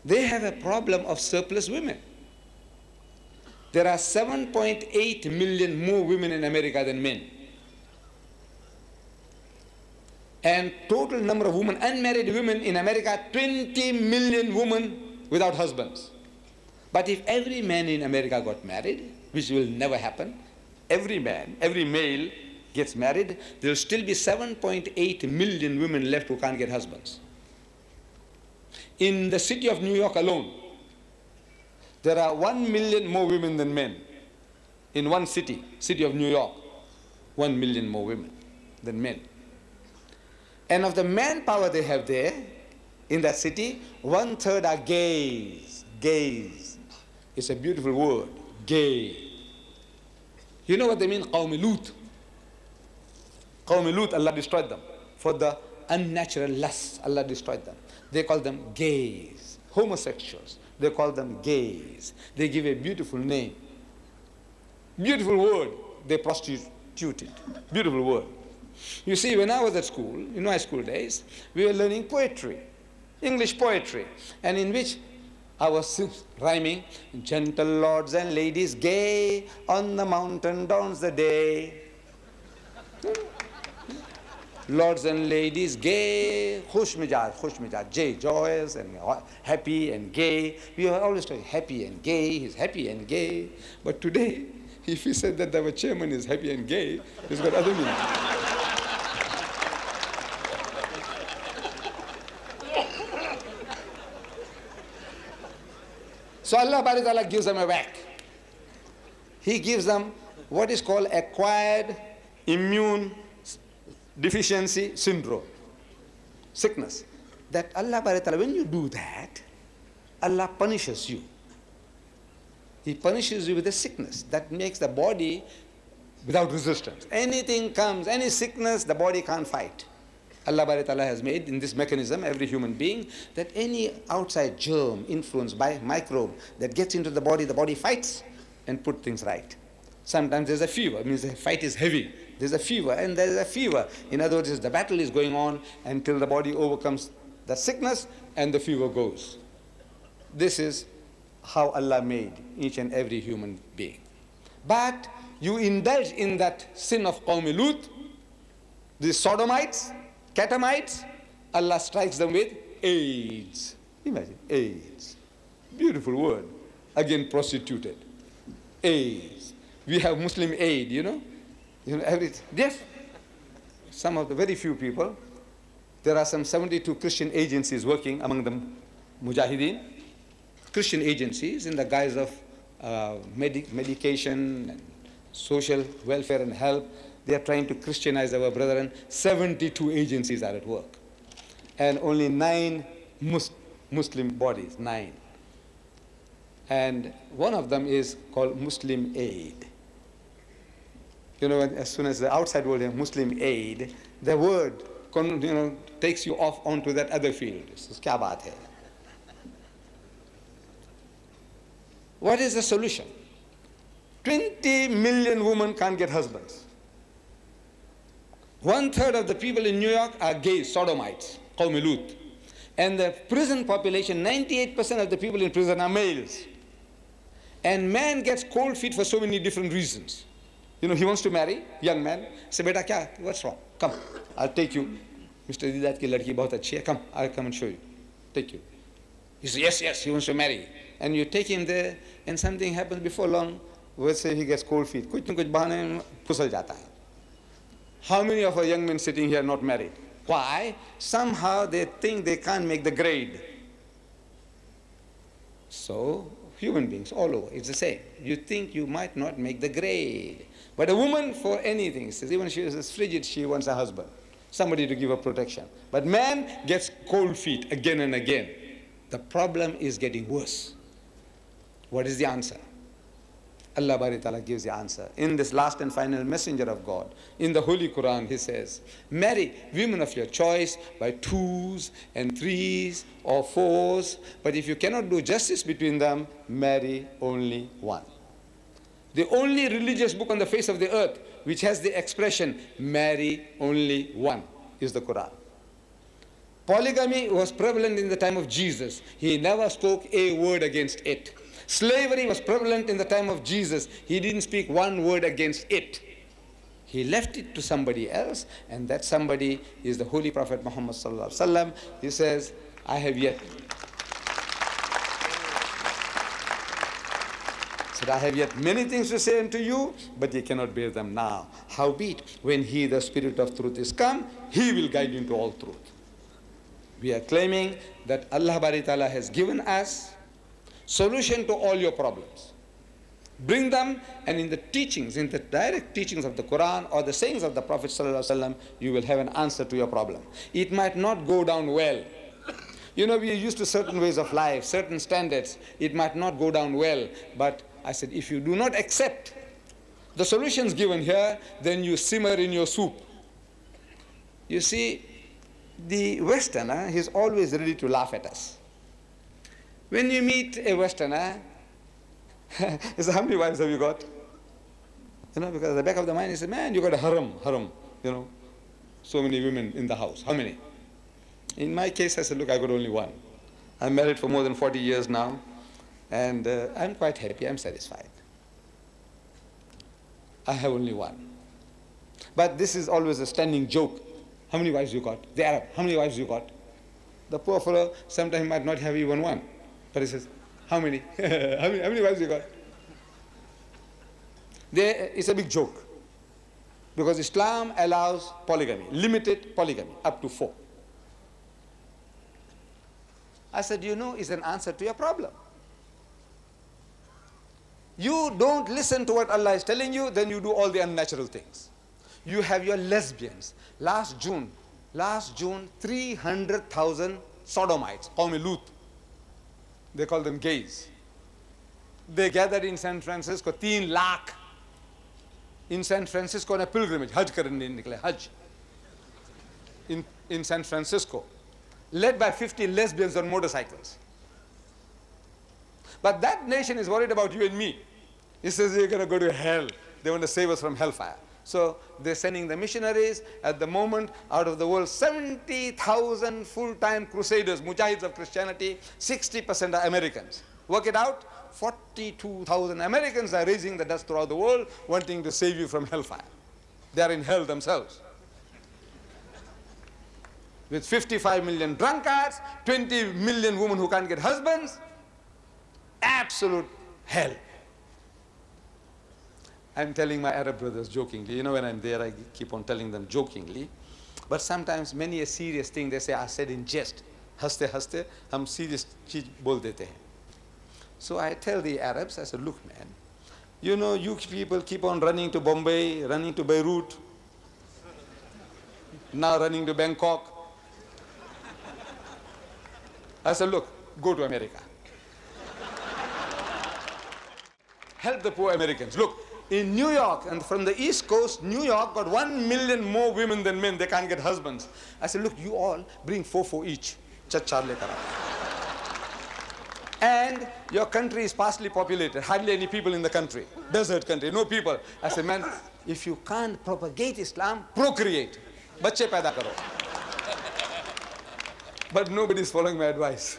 They have a problem of surplus women. There are 7.8 million more women in America than men. And total number of women, unmarried women in America, 20 million women without husbands. But if every man in America got married, which will never happen, every man, every male gets married, there will still be 7.8 million women left who can't get husbands. In the city of New York alone, there are 1 million more women than men. In one city, city of New York, 1 million more women than men. And of the manpower they have there, in that city, 1/3 are gays. Gays. It's a beautiful word, gay. You know what they mean? Qawmi Lut. Qawmi Lut, Allah destroyed them. For the unnatural lusts, Allah destroyed them. They call them gays. Homosexuals, they call them gays. They give a beautiful name. Beautiful word, they prostitute it. Beautiful word. You see, when I was at school, in my school days, we were learning poetry, English poetry, and in which I was rhyming, gentle lords and ladies gay, on the mountain dawns the day. Lords and ladies gay, khush mijaj, joyous and happy and gay. We were always talking happy and gay, he's happy and gay. But today, if he said that our chairman is happy and gay, he's got other meaning. So Allah Bari Ta'ala gives them a whack. He gives them what is called acquired immune deficiency syndrome, sickness. That Allah Bari Ta'ala, when you do that, Allah punishes you. He punishes you with a sickness that makes the body without resistance. Anything comes, any sickness, the body can't fight. Allah Bari Ta'ala has made in this mechanism, every human being, that any outside germ influenced by microbe that gets into the body fights and put things right. Sometimes there's a fever, it means the fight is heavy. There's a fever and there's a fever. In other words, the battle is going on until the body overcomes the sickness and the fever goes. This is how Allah made each and every human being. But you indulge in that sin of Qawmi Lut, the sodomites, catamites, Allah strikes them with AIDS. Imagine, AIDS. Beautiful word. Again, prostituted. AIDS. We have Muslim aid, you know. Yes. Some of the very few people. There are some 72 Christian agencies working among them, Mujahideen. Christian agencies in the guise of medication and social welfare and help. They are trying to Christianize our brethren. 72 agencies are at work. And only 9 Muslim bodies, 9. And one of them is called Muslim Aid. You know, as soon as the outside world has Muslim Aid, the word takes you off onto that other field. Kya baat hai? What is the solution? 20 million women can't get husbands. 1/3 of the people in New York are gay, sodomites, Qawmi Lut. And the prison population, 98% of the people in prison are males. And man gets cold feet for so many different reasons. You know, he wants to marry, young man. Say, beta, kya? What's wrong? Come, I'll take you. Mr. Deedat ki ladki bahut achhi hai. Come, I'll come and show you. Take you. He says, yes, he wants to marry. And you take him there, and something happens before long. Let's say he gets cold feet. Kuch na kuch bahane phusal jata hai. How many of our young men sitting here not married? Why? Somehow they think they can't make the grade. So, human beings all over, it's the same. You think you might not make the grade. But a woman, for anything, says, even she is frigid, she wants a husband, somebody to give her protection. But man gets cold feet again and again. The problem is getting worse. What is the answer? Allah Bari Ta'ala gives the answer. In this last and final messenger of God, in the Holy Quran, he says, marry women of your choice by 2s and 3s or 4s, but if you cannot do justice between them, marry only one. The only religious book on the face of the earth which has the expression, marry only one, is the Quran. Polygamy was prevalent in the time of Jesus. He never spoke a word against it. Slavery was prevalent in the time of Jesus. He didn't speak one word against it. He left it to somebody else, and that somebody is the Holy Prophet Muhammad sallallahu alaihi wasallam. He says, I have yet many things to say unto you, but ye cannot bear them now. Howbeit, when he, the Spirit of truth, is come, he will guide you into all truth. We are claiming that Allah Bari Ta'ala has given us solution to all your problems. Bring them, and in the teachings, in the direct teachings of the Quran or the sayings of the Prophet sallallahu alaihi wasallam, you will have an answer to your problem. It might not go down well. You know, we are used to certain ways of life, certain standards. It might not go down well, but I said, if you do not accept the solutions given here, then you simmer in your soup. You see, the Westerner, he's always ready to laugh at us. When you meet a Westerner, he says, how many wives have you got? You know, because at the back of the mind, he says, man, you got a harem, you know, so many women in the house. How many? In my case, I said, look, I got only one. I'm married for more than 40 years now, and I'm quite happy, I'm satisfied. I have only one. But this is always a standing joke. How many wives you got? The Arab, how many wives you got? The poor fellow sometimes might not have even one. But he says, how many? how many wives you got? It's a big joke. Because Islam allows polygamy, limited polygamy, up to 4. I said, you know, it's an answer to your problem. You don't listen to what Allah is telling you, then you do all the unnatural things. You have your lesbians. Last June, 300,000 sodomites, Qawmi Lut. They call them gays. They gathered in San Francisco, 3 lakh. In San Francisco on a pilgrimage, Hajj karne nikle, Hajj. In San Francisco, led by 50 lesbians on motorcycles. But that nation is worried about you and me. He says, you're going to go to hell. They want to save us from hellfire. So they're sending the missionaries. At the moment, out of the world, 70,000 full-time crusaders, mujahids of Christianity, 60% are Americans. Work it out, 42,000 Americans are raising the dust throughout the world, wanting to save you from hellfire. They are in hell themselves. With 55 million drunkards, 20 million women who can't get husbands, absolute hell. I'm telling my Arab brothers jokingly, you know, when I'm there, I keep on telling them jokingly. But sometimes many a serious thing they say are said in jest. Haste haste, hum serious cheez bol dete hain. So I tell the Arabs, I said, look man, you know, you people keep on running to Bombay, running to Beirut, now running to Bangkok. I said, look, go to America. Help the poor Americans. Look, in New York, and from the East Coast, New York got 1 million more women than men. They can't get husbands. I said, look, you all bring 4 each. And your country is sparsely populated. Hardly any people in the country. Desert country, no people. I said, man, if you can't propagate Islam, procreate. Bacche paida karo. But nobody's following my advice.